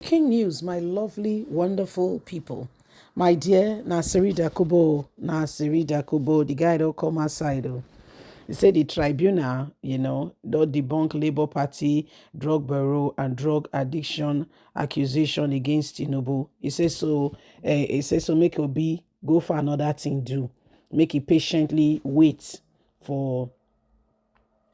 Breaking news, my lovely, wonderful people. My dear Nasiri Dakubo, the guy don't come outside. Oh. He said the tribunal, don't debunk Labour Party drug bureau and drug addiction accusation against Tinubu. He says so. Make Obi go for another thing. Do make it patiently wait for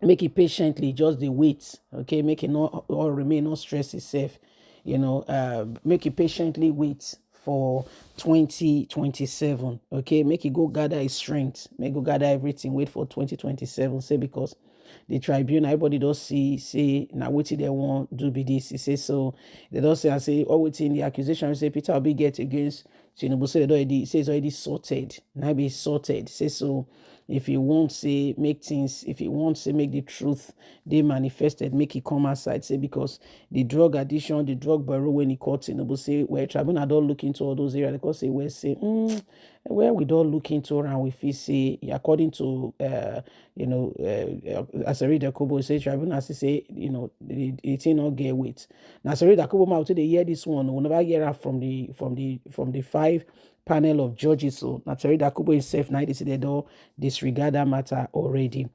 make it patiently just the wait, okay, make it not or remain not stress itself, make it patiently wait for 2027, okay, make it go gather his strength, make go gather everything, wait for 2027, say because the tribunal, everybody does say now what they want do be this, he say so, they don't say and say, oh, within the accusation, we say Peter Obi get against Tinubu, say it already, say it's already sorted, now be sorted, say so. If you won't say make things, if you won't say make the truth they manifested, make it come outside. Say because the drug addiction, the drug bureau when he caught Tinubu say where tribunal don't look into all those areas, because say where say where we don't look into and we feel say according to as I read the Kobo say tribunal say it ain't not get weight. Now as I read the Kobo mouth they hear this one, we'll never hear from the five panel of judges. So naturally that Kubo himself now they say they don't disregard that matter already.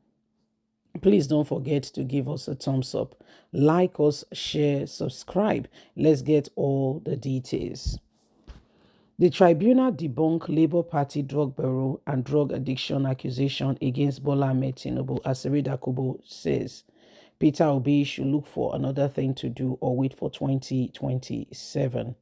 Please don't forget to give us a thumbs up, like us, share, subscribe. Let's get all the details. The tribunal debunked Labour Party drug bureau and drug addiction accusation against Bola Ahmed Tinubu, as Sarida Kubo says. Peter Obi should look for another thing to do or wait for 2027.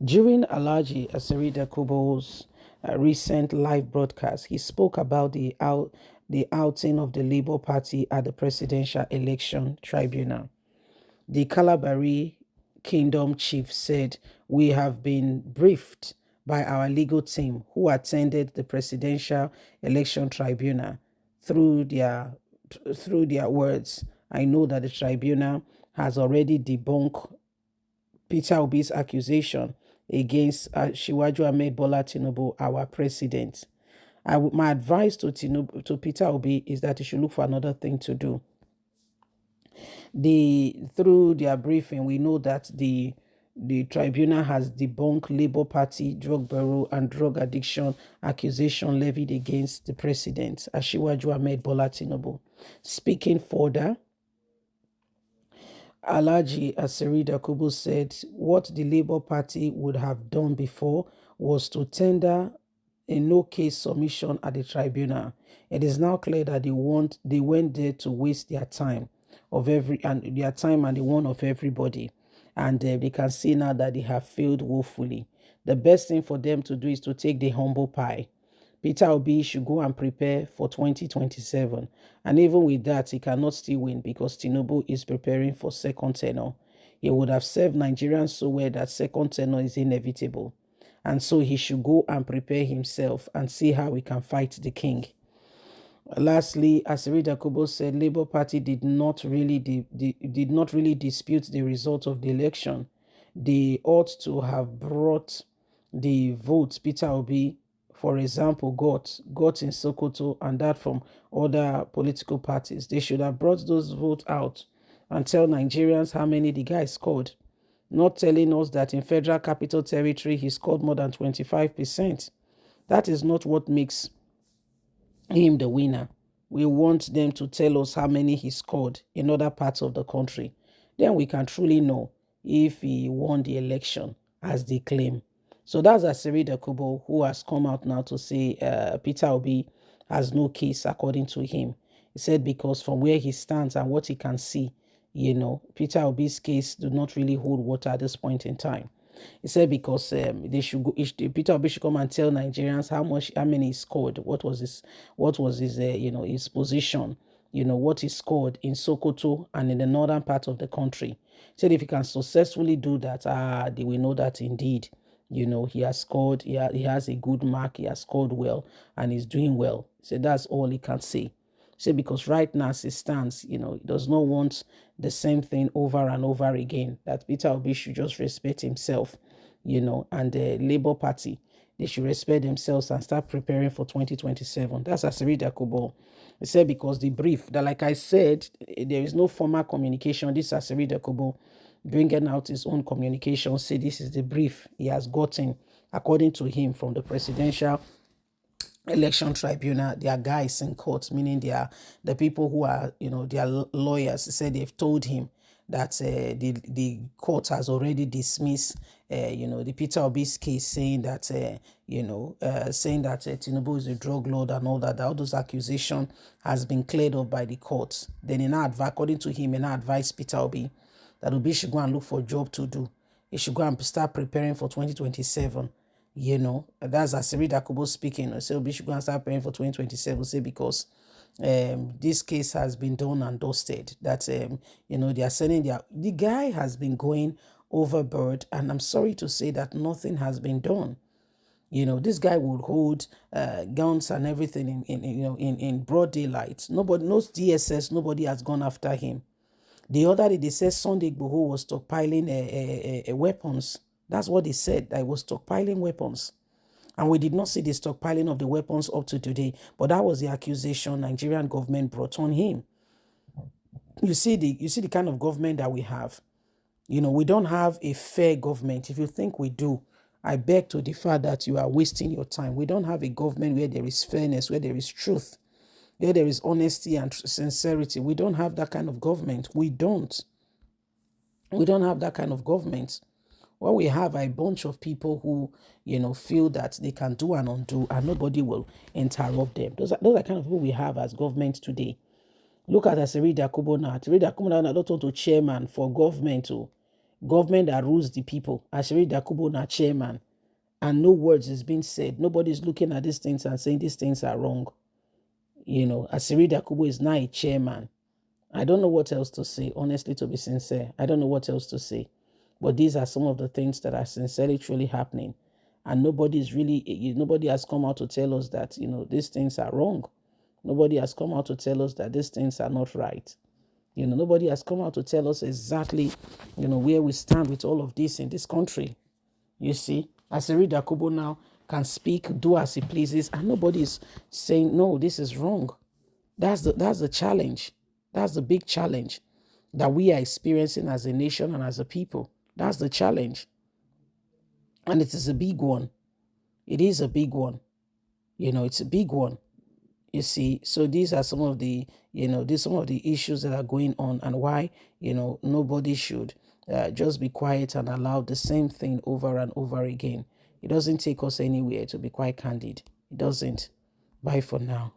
During Alhaji Asirida Kubo's recent live broadcast, he spoke about the outing of the Labour Party at the Presidential Election Tribunal. The Kalabari Kingdom chief said, "We have been briefed by our legal team who attended the Presidential Election Tribunal. Through their words, I know that the tribunal has already debunked Peter Obi's accusation against Shiwaju Ahmed Bola Tinubu, our president. My advice to Peter Obi is that he should look for another thing to do. Through their briefing, we know that the tribunal has debunked Labour Party drug bureau and drug addiction accusation levied against the president, Shiwaju Ahmed Bola Tinubu. Speaking further, Alhaji Asirida Kubu said what the Labour Party would have done before was to tender a no-case submission at the tribunal. It is now clear that they went there to waste their time and the one of everybody. And they can see now that they have failed woefully. The best thing for them to do is to take the humble pie. Peter Obi should go and prepare for 2027. And even with that, he cannot still win because Tinubu is preparing for second tenure. He would have served Nigerians so well that second tenure is inevitable. And so he should go and prepare himself and see how he can fight the king. Lastly, as Rida Kubo said, Labour Party did not really dispute the result of the election. They ought to have brought the votes Peter Obi, for example, got in Sokoto and that from other political parties. They should have brought those votes out and tell Nigerians how many the guy scored. Not telling us that in Federal Capital Territory he scored more than 25%. That is not what makes him the winner. We want them to tell us how many he scored in other parts of the country. Then we can truly know if he won the election as they claim. So that's Asiri Kubo, who has come out now to say Peter Obi has no case according to him. He said because from where he stands and what he can see, Peter Obi's case do not really hold water at this point in time. He said because they should go, Peter Obi should come and tell Nigerians how many he scored, what was his his position, what he scored in Sokoto and in the northern part of the country. He said if he can successfully do that, they will know that indeed, he has scored, he has a good mark, he has scored well, and he's doing well. He said that's all he can say. Say because right now as it stands, he does not want the same thing over and over again. That Peter Obi should just respect himself, and the Labour Party, they should respect themselves and start preparing for 2027. That's Asirida Kubo. He said because the brief that, like I said, there is no formal communication. This Asirida Kubo, bringing out his own communication, say this is the brief he has gotten, according to him, from the Presidential Election Tribunal. Their guys in court, meaning they are the people who are, their lawyers, said they've told him that the court has already dismissed, the Peter Obi's case, saying that, Tinubu is a drug lord and all that. All those accusations has been cleared up by the court. Then, according to him, he now advised Peter Obi that Obi should go and look for a job to do. He should go and start preparing for 2027. That's Asiri Dakobu speaking. So we should go and start praying for 2027. Say because this case has been done and dusted. That they are sending the guy has been going overboard, and I'm sorry to say that nothing has been done. This guy would hold guns and everything in broad daylight. Nobody knows DSS. Nobody has gone after him. The other day they said Sunday Igboho was stockpiling weapons. That's what they said, that he was stockpiling weapons. And we did not see the stockpiling of the weapons up to today. But that was the accusation Nigerian government brought on him. You see the kind of government that we have. We don't have a fair government. If you think we do, I beg to differ that you are wasting your time. We don't have a government where there is fairness, where there is truth, where there is honesty and sincerity. We don't have that kind of government. We don't. We don't have that kind of government. What we have are a bunch of people who, feel that they can do and undo, and nobody will interrupt them. Those are kind of people we have as government today. Look at Asiri Dakobu now. Asiri Dakobu now not only chairman for government, government that rules the people. Asiri Dakobu now chairman, and no words is being said. Nobody's looking at these things and saying these things are wrong. Asiri Dakobu is now a chairman. I don't know what else to say, honestly, to be sincere. I don't know what else to say. But these are some of the things that are sincerely, truly happening. And nobody has come out to tell us that, these things are wrong. Nobody has come out to tell us that these things are not right. Nobody has come out to tell us exactly, where we stand with all of this in this country. You see, Asiri Dakobu now can speak, do as he pleases, and nobody is saying, no, this is wrong. That's the challenge. That's the big challenge that we are experiencing as a nation and as a people. That's the challenge. And it is a big one. It is a big one. It's a big one. You see, so these are some of the, some of the issues that are going on, and why, nobody should just be quiet and allow the same thing over and over again. It doesn't take us anywhere, to be quite candid. It doesn't. Bye for now.